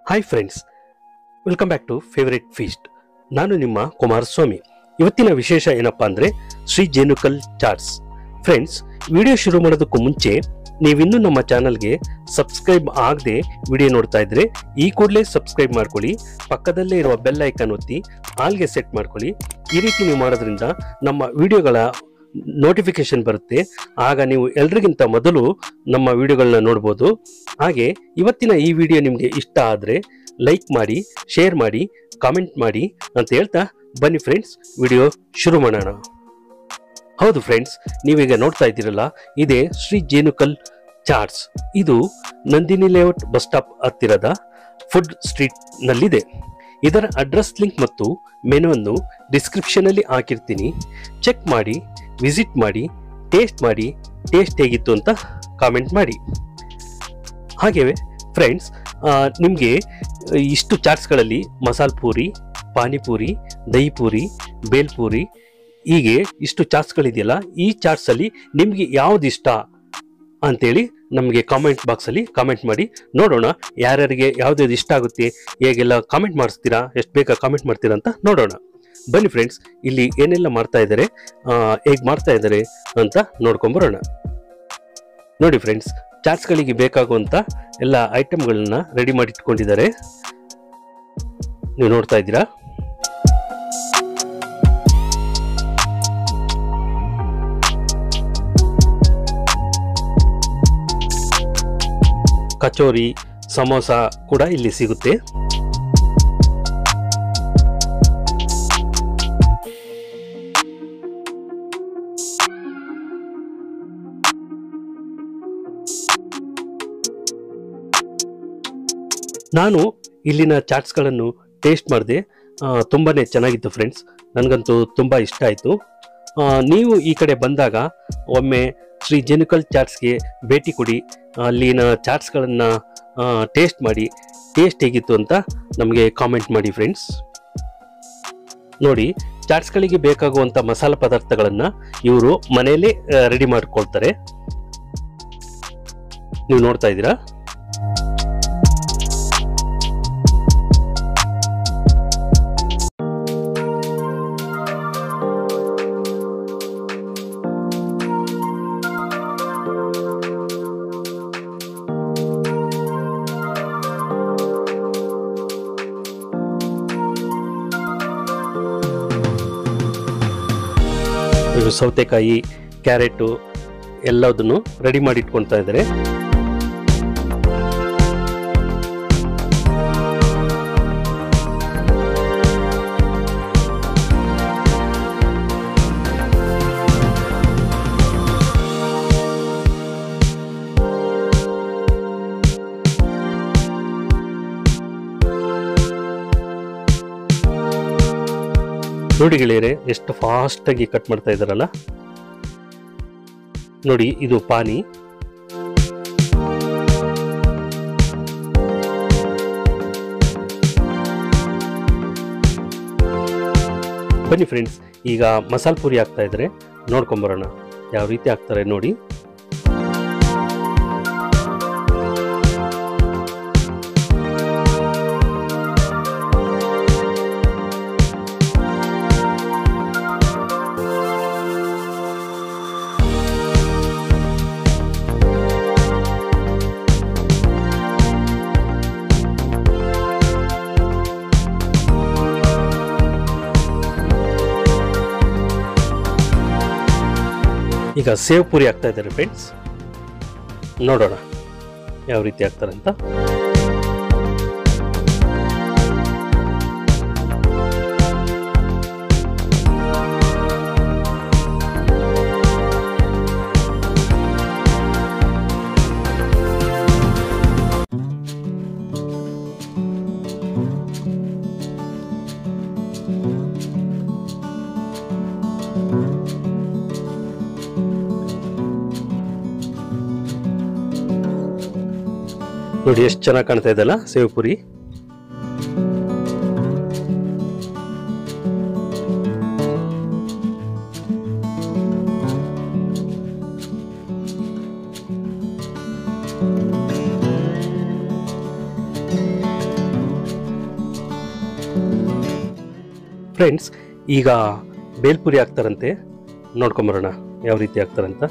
Hi friends, welcome back to favourite feast. ನಾನು ನಿಮ್ಮ ಕುಮಾರಸ್ವಾಮಿ. ಇವತ್ತಿನ ವಿಶೇಷ ಏನಪ್ಪಾ ಅಂದರೆ Shri Jenukal chats. Friends, video ಶುರು ಮಾಡೋದಕ್ಕೂ ಮುಂಚೆ ನೀವಿನ್ನೂ ನಮ್ಮ ಚಾನಲ್ಗೆ ಸಬ್ಸ್ಕ್ರೈಬ್ ಆಗದೆ ವಿಡಿಯೋ ನೋಡ್ತಾ ಇದ್ರೆ ಈ ಕೂಡಲೇ ಸಬ್ಸ್ಕ್ರೈಬ್ ಮಾಡ್ಕೊಳ್ಳಿ. ಪಕ್ಕದಲ್ಲೇ ಇರುವ ಬೆಲ್ ಐಕಾನ್ ಒತ್ತಿ ಆಲ್ಗೆ ಸೆಟ್ ಮಾಡ್ಕೊಳ್ಳಿ. ಈ ರೀತಿ ನೀವು ಮಾಡೋದ್ರಿಂದ ನಮ್ಮ ವಿಡಿಯೋಗಳ ನೋಟಿಫಿಕೇಶನ್ ಬರುತ್ತೆ. ಆಗ ನೀವು ಎಲ್ರಿಗಿಂತ ಮೊದಲು ನಮ್ಮ ವಿಡಿಯೋಗಳನ್ನ ನೋಡ್ಬೋದು. ಹಾಗೆ ಇವತ್ತಿನ ಈ ವಿಡಿಯೋ ನಿಮಗೆ ಇಷ್ಟ ಆದರೆ ಲೈಕ್ ಮಾಡಿ, ಶೇರ್ ಮಾಡಿ, ಕಾಮೆಂಟ್ ಮಾಡಿ ಅಂತ ಹೇಳ್ತಾ ಬನ್ನಿ ಫ್ರೆಂಡ್ಸ್, ವಿಡಿಯೋ ಶುರು ಮಾಡೋಣ. ಹೌದು ಫ್ರೆಂಡ್ಸ್, ನೀವೀಗ ನೋಡ್ತಾ ಇದ್ದೀರಲ್ಲ, ಇದೇ ಶ್ರೀ ಜೇನುಕಲ್ ಚಾಟ್ಸ್. ಇದು ನಂದಿನಿ ಲೇಔಟ್ ಬಸ್ ಸ್ಟಾಪ್ ಹತ್ತಿರದ ಫುಡ್ ಸ್ಟ್ರೀಟ್ ನಲ್ಲಿದೆ. ಇದರ ಅಡ್ರೆಸ್ ಲಿಂಕ್ ಮತ್ತು ಮೆನುವನ್ನು ಡಿಸ್ಕ್ರಿಪ್ಷನ್ ಅಲ್ಲಿ ಹಾಕಿರ್ತೀನಿ. ಚೆಕ್ ಮಾಡಿ, ವಿಸಿಟ್ ಮಾಡಿ, ಟೇಸ್ಟ್ ಹೇಗಿತ್ತು ಅಂತ ಕಾಮೆಂಟ್ ಮಾಡಿ. ಹಾಗೆ ಫ್ರೆಂಡ್ಸ್, ನಿಮಗೆ ಇಷ್ಟು ಚಾಟ್ಸ್ಗಳಲ್ಲಿ ಮಸಾಲ ಪೂರಿ, ಪಾನಿಪೂರಿ, ದಹಿ ಪೂರಿ, ಬೇಲ್ಪೂರಿ, ಹೀಗೆ ಇಷ್ಟು ಚಾಟ್ಸ್ಗಳಿದೆಯಲ್ಲ, ಈ ಚಾಟ್ಸಲ್ಲಿ ನಿಮಗೆ ಯಾವ್ದು ಇಷ್ಟ ಅಂತೇಳಿ ನಮಗೆ ಕಾಮೆಂಟ್ ಬಾಕ್ಸಲ್ಲಿ ಕಾಮೆಂಟ್ ಮಾಡಿ. ನೋಡೋಣ ಯಾರ್ಯಾರಿಗೆ ಯಾವ್ದು ಇಷ್ಟ ಆಗುತ್ತೆ, ಹೇಗೆಲ್ಲ ಕಾಮೆಂಟ್ ಮಾಡಿಸ್ತೀರಾ, ಎಷ್ಟು ಬೇಕಾ ಕಾಮೆಂಟ್ ಮಾಡ್ತೀರಾ ಅಂತ ನೋಡೋಣ. ಬನ್ನಿ ಫ್ರೆಂಡ್ಸ್, ಇಲ್ಲಿ ಏನೆಲ್ಲ ಮಾಡ್ತಾ ಇದ್ದಾರೆ, ಹೇಗೆ ಮಾಡ್ತಾ ಇದ್ದಾರೆ ಅಂತ ನೋಡ್ಕೊಂಬರೋಣ. ನೋಡಿ ಫ್ರೆಂಡ್ಸ್, ಚಾಟ್ಸ್ಗಳಿಗೆ ಬೇಕಾಗುವಂಥ ಎಲ್ಲ ಐಟಮ್ಗಳನ್ನ ರೆಡಿ ಮಾಡಿ ಇಟ್ಕೊಂಡಿದ್ದಾರೆ. ನೀವು ನೋಡ್ತಾ ಇದ್ದೀರಾ. ಕಚೋರಿ, ಸಮೋಸ ಕೂಡ ಇಲ್ಲಿ ಸಿಗುತ್ತೆ. ನಾನು ಇಲ್ಲಿನ ಚಾಟ್ಸ್ಗಳನ್ನು ಟೇಸ್ಟ್ ಮಾಡಿದೆ. ತುಂಬಾ ಚೆನ್ನಾಗಿತ್ತು ಫ್ರೆಂಡ್ಸ್, ನನಗಂತೂ ತುಂಬ ಇಷ್ಟ ಆಯಿತು. ನೀವು ಈ ಕಡೆ ಬಂದಾಗ ಒಮ್ಮೆ ಶ್ರೀ ಜೇನುಕಲ್ ಚಾಟ್ಸ್ಗೆ ಭೇಟಿ ಕೊಡಿ. ಅಲ್ಲಿನ ಚಾಟ್ಸ್ಗಳನ್ನು ಟೇಸ್ಟ್ ಮಾಡಿ, ಟೇಸ್ಟ್ ಹೇಗಿತ್ತು ಅಂತ ನಮಗೆ ಕಾಮೆಂಟ್ ಮಾಡಿ ಫ್ರೆಂಡ್ಸ್. ನೋಡಿ, ಚಾಟ್ಸ್ಗಳಿಗೆ ಬೇಕಾಗುವಂಥ ಮಸಾಲ ಪದಾರ್ಥಗಳನ್ನು ಇವರು ಮನೆಯಲ್ಲೇ ರೆಡಿ ಮಾಡ್ಕೊಳ್ತಾರೆ. ನೀವು ನೋಡ್ತಾ ಇದ್ದೀರಾ. ಸೌತೆಕಾಯಿ, ಕ್ಯಾರೆಟು ಎಲ್ಲದನ್ನು ರೆಡಿ ಮಾಡಿ ಇಟ್ಕೊಳ್ತಾ ಇದ್ದಾರೆ. ನೋಡಿ ಗೆಳೆಯರೆ, ಎಷ್ಟು ಫಾಸ್ಟ್ ಆಗಿ ಕಟ್ ಮಾಡ್ತಾ ಇದ್ದಾರಲ್ಲ. ನೋಡಿ, ಇದು ಪಾನಿ. ಬನ್ನಿ ಫ್ರೆಂಡ್ಸ್, ಈಗ ಮಸಾಲ ಪೂರಿ ಹಾಕ್ತಾ ಇದ್ದಾರೆ, ನೋಡ್ಕೊಂಬರೋಣ ಯಾವ ರೀತಿ ಹಾಕ್ತಾರೆ ನೋಡಿ. ಈಗ ಸೇವ್ ಪೂರಿ ಹಾಕ್ತಾ ಇದ್ದಾರೆ ಫ್ರೆಂಡ್ಸ್, ನೋಡೋಣ ಯಾವ ರೀತಿ ಹಾಕ್ತಾರೆ ಅಂತ. ನೋಡಿ ಎಷ್ಟು ಚೆನ್ನಾಗಿ ಕಾಣ್ತಾ ಇದೆಲ್ಲ ಸೇವ್ ಪುರಿ. ಫ್ರೆಂಡ್ಸ್, ಈಗ ಬೇಲ್ಪುರಿ ಹಾಕ್ತಾರಂತೆ, ನೋಡ್ಕೊಂಬರೋಣ ಯಾವ ರೀತಿ ಹಾಕ್ತಾರಂತ.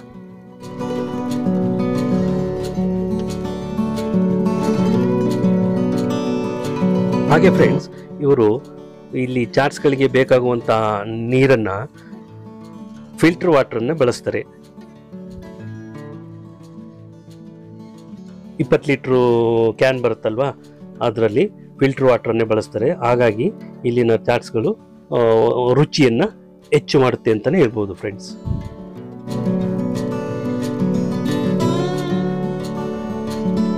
ಹಾಗೆ ಫ್ರೆಂಡ್ಸ್, ಇವರು ಇಲ್ಲಿ ಚಾಟ್ಸ್ಗಳಿಗೆ ಬೇಕಾಗುವಂಥ ನೀರನ್ನು ಫಿಲ್ಟರ್ ವಾಟರನ್ನು ಬಳಸ್ತಾರೆ. 20 ಲೀಟ್ರು ಕ್ಯಾನ್ ಬರುತ್ತಲ್ವಾ, ಅದರಲ್ಲಿ ಫಿಲ್ಟರ್ ವಾಟರನ್ನೇ ಬಳಸ್ತಾರೆ. ಹಾಗಾಗಿ ಇಲ್ಲಿನ ಚಾಟ್ಸ್ಗಳು ರುಚಿಯನ್ನು ಹೆಚ್ಚು ಮಾಡುತ್ತೆ ಅಂತಲೇ ಹೇಳ್ಬೋದು ಫ್ರೆಂಡ್ಸ್.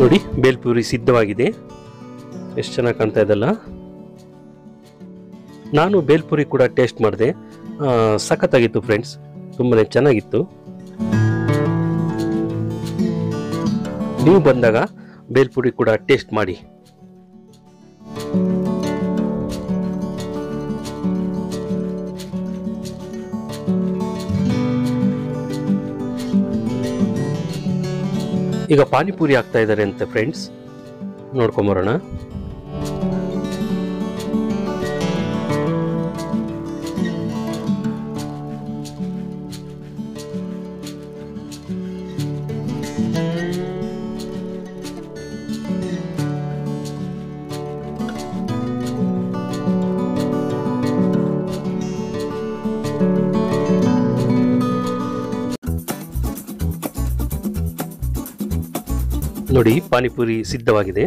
ನೋಡಿ, ಬೇಲ್ಪುರಿ ಸಿದ್ಧವಾಗಿದೆ. ಎಷ್ಟು ಚೆನ್ನಾಗಿ ಕಾಣ್ತಾ ಇದೆಲ್ಲ. ನಾನು ಬೇಲ್ಪುರಿ ಕೂಡ ಟೇಸ್ಟ್ ಮಾಡಿದೆ, ಸಖತ್ತಾಗಿತ್ತು ಫ್ರೆಂಡ್ಸ್, ತುಂಬಾ ಚೆನ್ನಾಗಿತ್ತು. ನೀವು ಬಂದಾಗ ಬೇಲ್ಪುರಿ ಕೂಡ ಟೇಸ್ಟ್ ಮಾಡಿ. ಈಗ ಪಾನಿಪುರಿ ಆಗ್ತಾ ಇದ್ದಾರೆ ಅಂತೆ ಫ್ರೆಂಡ್ಸ್, ನೋಡ್ಕೊಂಬರೋಣ. ನೋಡಿ, ಪಾನಿಪುರಿ ಸಿದ್ಧವಾಗಿದೆ.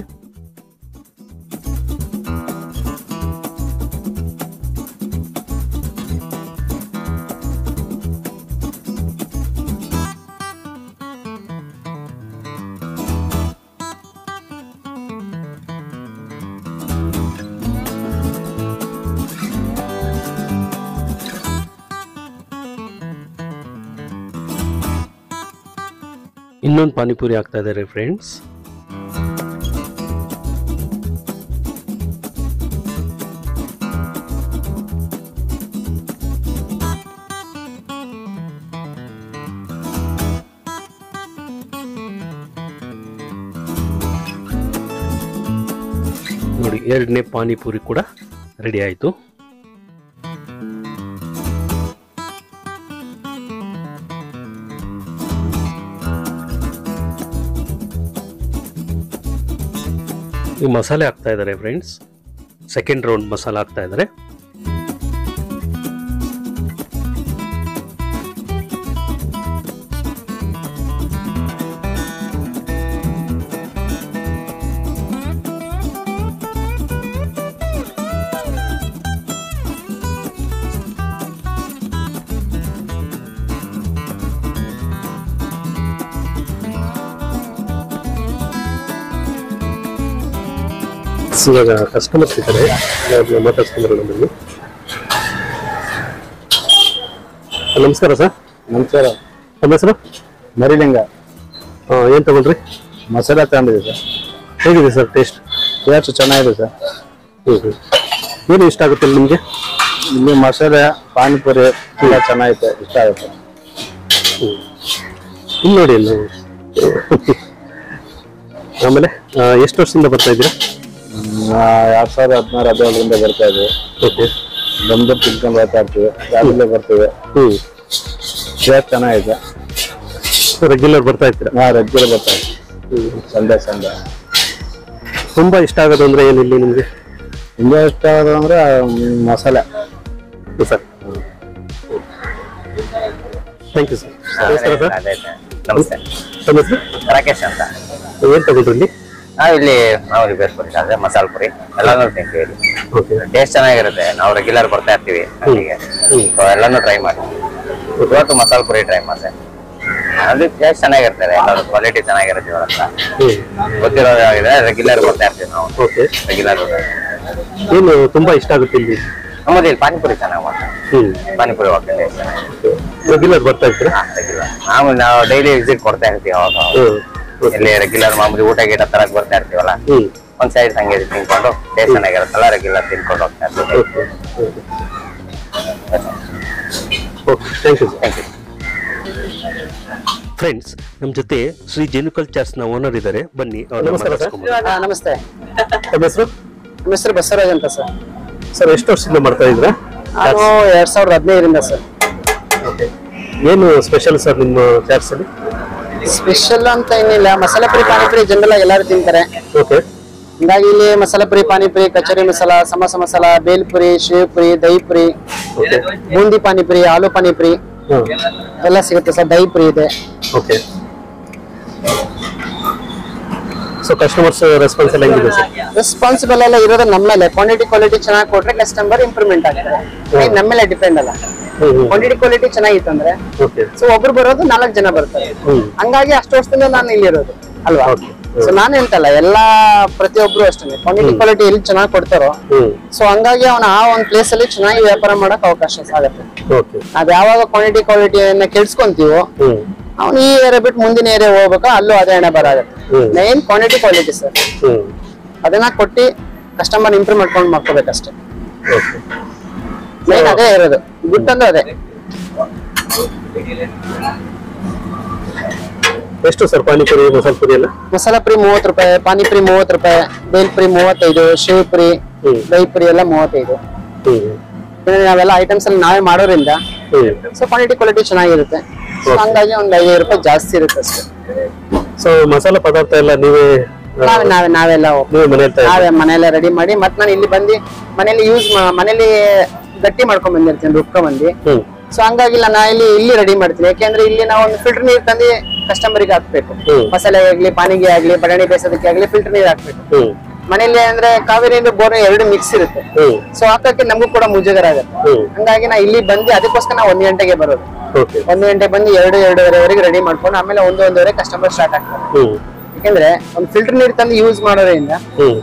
ಇನ್ನೊಂದು ಪಾನಿಪುರಿ ಆಗ್ತಾ ಇದ್ದಾರೆ ಫ್ರೆಂಡ್ಸ್. ನೋಡಿ, ಎರಡನೇ ಪಾನಿಪುರಿ ಕೂಡ ರೆಡಿ ಆಯಿತು. ಈ ಮಸಾಲೆ ಹಾಕ್ತಾ ಇದ್ದಾರೆ ಫ್ರೆಂಡ್ಸ್, ಸೆಕೆಂಡ್ ರೌಂಡ್ ಮಸಾಲೆ ಹಾಕ್ತಾ ಇದ್ದಾರೆ. ಇವಾಗ ಕಸ್ಟಮರ್ಸ್ ಇದ್ದಾರೆ, ಮಾತಾಡ್ಸ್ಕೊಂಡ್ರೆ ನಮ್ಮಲ್ಲಿ. ನಮಸ್ಕಾರ ಸರ್. ನಮಸ್ಕಾರ. ನಮ್ಮ ಹೆಸರು ಮರಿಲಿಂಗ. ಏನು ತಗೊಂಡ್ರಿ? ಮಸಾಲ ತಗೊಂಡಿದೆ ಸರ್. ಹೇಗಿದೆ ಸರ್ ಟೇಸ್ಟ್? ಚೆನ್ನಾಗಿದೆ ಸರ್. ಏನು ಇಷ್ಟ ಆಗುತ್ತೆ ನಿಮಗೆ? ಇಲ್ಲಿ ಮಸಾಲೆ ಪಾನಿಪುರಿ ಎಲ್ಲ ಚೆನ್ನಾಗಿದೆ, ಇಷ್ಟ ಆಗುತ್ತೆ. ಇಲ್ಲಿ ನೋಡಿ, ಆಮೇಲೆ ಎಷ್ಟು ವರ್ಷದಿಂದ ಬರ್ತಾ ಇದ್ದೀರಾ? 2016-17ರಿಂದ ಬರ್ತಾ ಇದ್ವಿ. ಓಕೆ. ಬಂದು ತಿನ್ಕೊಂಡು ಬರ್ತಾ ಇರ್ತೀವಿ, ಯಾವಾಗಲೇ ಬರ್ತೀವಿ. ಚೆನ್ನಾಗಿದೆ. ರೆಗ್ಯುಲರ್ ಬರ್ತಾ ಇರ್ತೀರಾ? ರೆಗ್ಯುಲರ್ ಬರ್ತಾ ಇದ್ವಿ, ಸಂಡೆ. ತುಂಬಾ ಇಷ್ಟ ಆಗೋದು ಅಂದ್ರೆ ಏನಿಲ್ಲ ನಿಮ್ಗೆ? ತುಂಬಾ ಇಷ್ಟ ಆಗೋದು ಅಂದ್ರೆ ಮಸಾಲೆ ಸರ್. Thank you sir. ನಮಸ್ಕಾರ ಸರ್. ನಮಸ್ತೆ. ನಮ್ಮ ಹೆಸರು ರಾಕೇಶ್ ಅಂತ. ಏನ್ ತಗೊಂಡ್ರಿ ಇಲ್ಲಿ? ಇಲ್ಲಿ ನಾವು ಬೇರ್ಪುರಿ ಅದೇ ಮಸಾಲ ಪುರಿ ಎಲ್ಲಾನು ತಿಂತೀವಿ. ಓಕೆ. ಟೇಸ್ಟ್ ಚೆನ್ನಾಗಿರುತ್ತೆ, ನಾವು ರೆಗ್ಯುಲರ್ ಬರ್ತಾ ಇರ್ತೀವಿ ಅಲ್ಲಿಗೆ. ಎಲ್ಲಾನು ಟ್ರೈ ಮಾಡಿ. ಇವತ್ತು ಮಸಾಲ ಪುರಿ ಟ್ರೈ ಮಾಡಿದೆ, ಅದು ಟೇಸ್ಟ್ ಚೆನ್ನಾಗಿರ್ತದೆ, ಎಲ್ಲರೂ ಕ್ವಾಲಿಟಿ ಚೆನ್ನಾಗಿರುತ್ತೆ. ಇವರ ಹತ್ರ ಗೊತ್ತಿರೋದಾಗಿದೆ, ರೆಗ್ಯುಲರ್ ಬರ್ತಾ ಇರ್ತೀವಿ ನಾವು. ಓಕೆ. ರೆಗ್ಯುಲರ್ ಏನು ತುಂಬಾ ಇಷ್ಟ ಆಗುತ್ತೆ ಇಲ್ಲಿ? ನಮ್ಮದು ಇಲ್ಲಿ ಪಾನಿಪುರಿ ಚೆನ್ನಾಗಿ ಮಾಡ್ತಾರೆ. ಪಾನಿಪುರಿ ಹೋಗ್ತದೆ, ರೆಗ್ಯುಲರ್ ಬರ್ತಾ ಇರ್ತೀರಾ? ರೆಗ್ಯುಲರ್ ನಾವು ಡೈಲಿ ವಿಸಿಟ್ ಕೊಡ್ತಾ ಇರ್ತೀವಿ. ಇಲ್ಲಿ ರೆಗ್ಯುಲರ್ ಮಾಮೂಲಿ ಊಟ ಗೀಟ ತರಕ್ ಬರ್ತಾ ಇರ್ತೀವಲ್ಲ, ಒಂದ್ ಸೈಡ್ ಹಂಗೆ ತಿನ್ಕೊಂಡು ಟೇಸ್ಟ್ ಚೆನ್ನಾಗಿರುತ್ತಲ್ಲ, ರೆಗ್ಯುಲರ್ ತಿನ್ಕೊಂಡು ಹೋಗ್ತಾ ಇರ್ತೀವಿ. ಫ್ರೆಂಡ್ಸ್, ನಮ್ಮ ಜೊತೆ ಶ್ರೀ ಜೆನುಕಲ್ ಚಾಟ್ಸ್ ನ ಓನರ್ ಇದ್ದಾರೆ, ಬನ್ನಿ. ನಮಸ್ತೆ. ನಮ್ಮ ಹೆಸರು? ನಮ್ಮ ಹೆಸರು ಬಸವರಾಜ್ ಅಂತ ಸರ್. ಸರ್, ಎಷ್ಟು ವರ್ಷದಿಂದ ಮಾಡ್ತಾ ಇದ್ರ? ನಾನು 2015 ಸರ್. ಏನು ಸ್ಪೆಷಲ್ ಸರ್ ನಿಮ್ಮ ಚಾಟ್ಸ್ ಅಲ್ಲಿ? ಸ್ಪೆಷಲ್ ಅಂತ ಏನಿಲ್ಲ, ಮಸಾಲೆ ಪುರಿ ಪಾನಿಪುರಿ ಜನರಲ್ ಆಗಿ ಎಲ್ಲರೂ ತಿಂತಾರೆ. ಓಕೆ. ಹಿಂಗಾಗಿ ಇಲ್ಲಿ ಮಸಾಲೆ ಪುರಿ ಪಾನಿಪುರಿ, ಕಚೋರಿ ಮಸಾಲ, ಸಮೋಸ ಮಸಾಲ, ಬೇಲ್ ಪುರಿ, ಶೇವ್ ಪುರಿ, ದಹಿ ಪುರಿ, ಬೂಂದಿ ಪಾನಿಪುರಿ, ಆಲೂ ಪಾನಿಪುರಿ ಎಲ್ಲ ಸಿಗುತ್ತೆ ಸರ್. ದಹಿ ಪುರಿ ಇದೆ. ಓಕೆ. ಸೊ ಕಸ್ಟಮರ್ಸ್ ರೆಸ್ಪಾನ್ಸ್ ಎಲ್ಲ ಹೆಂಗಿದೆ ಸರ್? ರೆಸ್ಪಾನ್ಸಿಬಲ್ ಎಲ್ಲ ಇರೋದು ನಮ್ಮ ಮೇಲೆ. ಕ್ವಾಲಿಟಿ ಚೆನ್ನಾಗಿ ಕೊಟ್ರೆ ಕಸ್ಟಮರ್ ಇಂಪ್ರೂವ್ಮೆಂಟ್ ಆಗ್ತಾರೆ. ನಮ್ಮ ಮೇಲೆ ಡಿಪೆಂಡ್ ಅಲ್ಲ. ಕ್ವಾಲಿಟಿ ಚೆನ್ನಾಗಿತ್ತು ಅಂದ್ರೆ ಸೊ ಒಬ್ರು ಬರೋದು 4 ಜನ ಬರ್ತಾರೆ. ಹಂಗಾಗಿ ಅಷ್ಟು ವರ್ಷದಿಂದ ನಾನು ಇಲ್ಲಿ ಇರೋದು ಅಲ್ವಾ. ಸೊ ನಾನು ಹೇಳ್ತಲ್ಲ, ಎಲ್ಲಾ ಪ್ರತಿಯೊಬ್ರು ಅಷ್ಟೇ ಕ್ವಾಲಿಟಿ ಎಲ್ಲಿ ಚೆನ್ನಾಗಿ ಕೊಡ್ತಾರೋ ಸೊ ಹಂಗಾಗಿ ಅವನ ಆ ಒಂದ್ ಪ್ಲೇಸ್ ಅಲ್ಲಿ ಚೆನ್ನಾಗಿ ವ್ಯಾಪಾರ ಮಾಡಕ್ ಅವಕಾಶ ಆಗುತ್ತೆ. ನಾವ್ ಯಾವಾಗ ಕ್ವಾಲಿಟಿಯನ್ನ ಕೆಡ್ಸ್ಕೊಂತೀವೋ ಅವ್ನು ಈ ಏರಿಯಾ ಬಿಟ್ಟು ಮುಂದಿನ ಏರಿಯಾ ಹೋಗ್ಬೇಕು, ಅಲ್ಲೂ ಅದೇ ಹಣೆ ಬರಾಗುತ್ತೆ. ಮೇನ್ ಕ್ವಾಲಿಟಿ ಸರ್, ಅದನ್ನ ಕೊಟ್ಟು ಕಸ್ಟಮರ್ ಇಂಪ್ರೂವ್ ಮಾಡ್ಕೋಬೇಕಷ್ಟೇ. ಮೇನ್ ಅದೇ ಇರೋದು, ಗುಡ್ ಅಂದ್ರೆ ಅದೇ. ಎಷ್ಟು ಸರ್ ಪಾನಿಪುರಿ ಮಸಾಲ ಪುರಿ ಎಲ್ಲ? ಮಸಾಲ ಪುರಿ 30 ರೂಪಾಯಿ, ಪಾನಿಪುರಿ 30 ರೂಪಾಯಿ, ಬೇಲ್ ಪುರಿ 35, ಶೇವ್ ಪುರಿ, ದಹಿ ಪುರಿ ಎಲ್ಲ 35. ನಾವೆಲ್ಲ ಐಟಮ್ಸ್ ಅಲ್ಲಿ ನಾವೇ ಮಾಡೋದ್ರಿಂದ ಸೊ ಕ್ವಾಲಿಟಿ ಚೆನ್ನಾಗಿರುತ್ತೆ. ಹಂಗಾಗಿ ಒಂದ್ 5 ರೂಪಾಯಿ ಜಾಸ್ತಿ ಇರುತ್ತೆ ಅಷ್ಟೇ. ಸೊ ಮಸಾಲ ಪದಾರ್ಥ ಎಲ್ಲ ನೀವೇ ನಾವೆಲ್ಲ ಮನೆಯಲ್ಲ ರೆಡಿ ಮಾಡಿ ಮತ್ತೆ ನಾನು ಇಲ್ಲಿ ಬಂದು ಮನೇಲಿ ಗಟ್ಟಿ ಮಾಡ್ಕೊಂಡ್ ಬಂದಿರ್ತೀನಿ, ರುಬ್ಕೊಂಡ್ ಬಂದು. ಸೊ ಹಂಗಾಗಿ ನಾ ಇಲ್ಲಿ ರೆಡಿ ಮಾಡ್ತೀನಿ. ಯಾಕೆಂದ್ರೆ ಇಲ್ಲಿ ನಾವು ಒಂದು ಫಿಲ್ಟರ್ ನೀರ್ ತಂದು ಕಸ್ಟಮರ್ಗೆ ಹಾಕ್ಬೇಕು. ಮಸಾಲೆ ಆಗ್ಲಿ, ಪಾನಿಗೆ ಆಗ್ಲಿ, ಬಟಾಣಿ ಬೇಯಿಸೋದಕ್ಕೆ ಆಗ್ಲಿ ಫಿಲ್ಟರ್ ನೀರ್ ಹಾಕ್ಬೇಕು. ಮನೇಲಿ ಅಂದ್ರೆ ಕಾವೇರಿ ನೀರು, ಬೋರ್ ಎರಡು ಮಿಕ್ಸ್ ಇರುತ್ತೆ. ಸೊ ಹಾಕಕ್ಕೆ ನಮಗೂ ಕೂಡ ಮುಜುಗರ ಆಗುತ್ತೆ. ಹಂಗಾಗಿ ನಾ ಇಲ್ಲಿ ಬಂದು ಅದಕ್ಕೋಸ್ಕರ ನಾವು 1 ಗಂಟೆಗೆ ಬರೋದು. 1 ಗಂಟೆ ಬಂದು 2-2:30 ರೆಡಿ ಮಾಡ್ಕೊಂಡು ಆಮೇಲೆ 1-1:30 ಕಸ್ಟಮರ್ ಸ್ಟಾರ್ಟ್ ಆಗ್ತಾರೆ. ಯಾಕಂದ್ರೆ ಒಂದು ಫಿಲ್ಟರ್ ನೀರು ತಂದು ಯೂಸ್ ಮಾಡೋದ್ರಿಂದ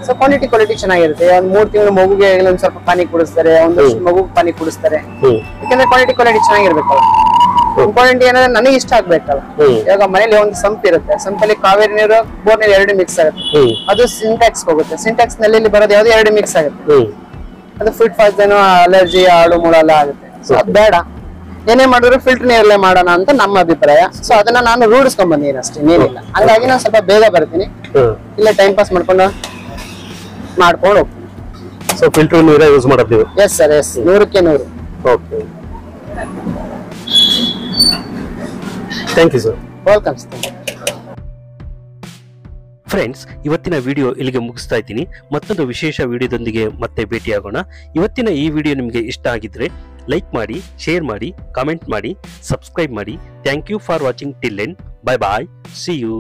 ಸೊ ಕ್ವಾಲಿಟಿ ಚೆನ್ನಾಗಿರುತ್ತೆ. ಒಂದ್ 3 ತಿಂಗಳು ಮಗುಗೆ ಒಂದ್ ಸ್ವಲ್ಪ ಪಾನಿ ಕುಡಿಸ್ತಾರೆ, ಒಂದಷ್ಟು ಮಗು ಪಾನಿ ಕುಡಿಸ್ತಾರೆ. ಯಾಕಂದ್ರೆ ಕ್ವಾಲಿಟಿ ಚೆನ್ನಾಗಿರ್ಬೇಕಲ್ಲ. ಇಂಪಾರ್ಟೆಂಟ್ ಏನಂದ್ರೆ ನನಗೆ ಇಷ್ಟ ಆಗ್ಬೇಕಲ್ಲ. ಇವಾಗ ಮನೇಲಿ ಒಂದು ಸಂಪ್ ಇರುತ್ತೆ, ಸಂಪಲ್ಲಿ ಕಾವೇರಿ ನೀರು, ಬೋರ್ ನೀರು 2 ಮಿಕ್ಸ್ ಆಗುತ್ತೆ. ಅದು ಸಿಂಟ್ಯಾಕ್ಸ್ ಹೋಗುತ್ತೆ. ಸಿಂಟ್ಯಾಕ್ಸ್ ನಲ್ಲಿ ಬರೋದು ಯಾವ್ದು 2 ಮಿಕ್ಸ್ ಆಗುತ್ತೆ. ಅದು ಫುಡ್ ಪಾಯ್ಸನ್, ಅಲರ್ಜಿ, ಆಳು ಮೂಳ ಎಲ್ಲ ಆಗುತ್ತೆ. ಸೊ ಅದು ಬೇಡ. ಏನೇ ಮಾಡಿದ್ರು ಫಿಲ್ಟರ್ ನೀರಲ್ಲೇ ಮಾಡೋಣ ಅಂತ ನಮ್ಮ ಅಭಿಪ್ರಾಯ. ಸೊ ಅದನ್ನ ನಾನು ರೂಢಿಸ್ಕೊಂಡ್ ಬಂದಿದ್ದೀನಿ ಅಷ್ಟೇ, ಏನಿಲ್ಲ. ಹಂಗಾಗಿ ನಾನು ಸ್ವಲ್ಪ ಬೇಗ ಬರ್ತೀನಿ, ಇಲ್ಲ ಟೈಮ್ ಪಾಸ್ ಮಾಡ್ಕೊಂಡು ಹೋಗ್ತೀನಿ. ಸೊ ಫಿಲ್ಟರ್ ನೀರೇ ಯೂಸ್ ಮಾಡೋದು? ಎಸ್ ಸರ್, ಎಸ್, 100ಕ್ಕೆ 100. Okay, thank you sir. Welcome. Friends, ಇವತ್ತಿನ ವಿಡಿಯೋ ಇಲ್ಲಿಗೆ ಮುಗಿಸ್ತಾ ಇದ್ದೀನಿ. ಮತ್ತೊಂದು ವಿಶೇಷ ವಿಡಿಯೋದೊಂದಿಗೆ ಮತ್ತೆ ಭೇಟಿಯಾಗೋಣ. ಇವತ್ತಿನ ಈ ವಿಡಿಯೋ ನಿಮಗೆ ಇಷ್ಟ ಆಗಿದ್ರೆ ಲೈಕ್ ಮಾಡಿ, ಶೇರ್ ಮಾಡಿ, ಕಾಮೆಂಟ್ ಮಾಡಿ, ಸಬ್ಸ್ಕ್ರೈಬ್ ಮಾಡಿ. Thank you for watching till end. Bye bye, see you.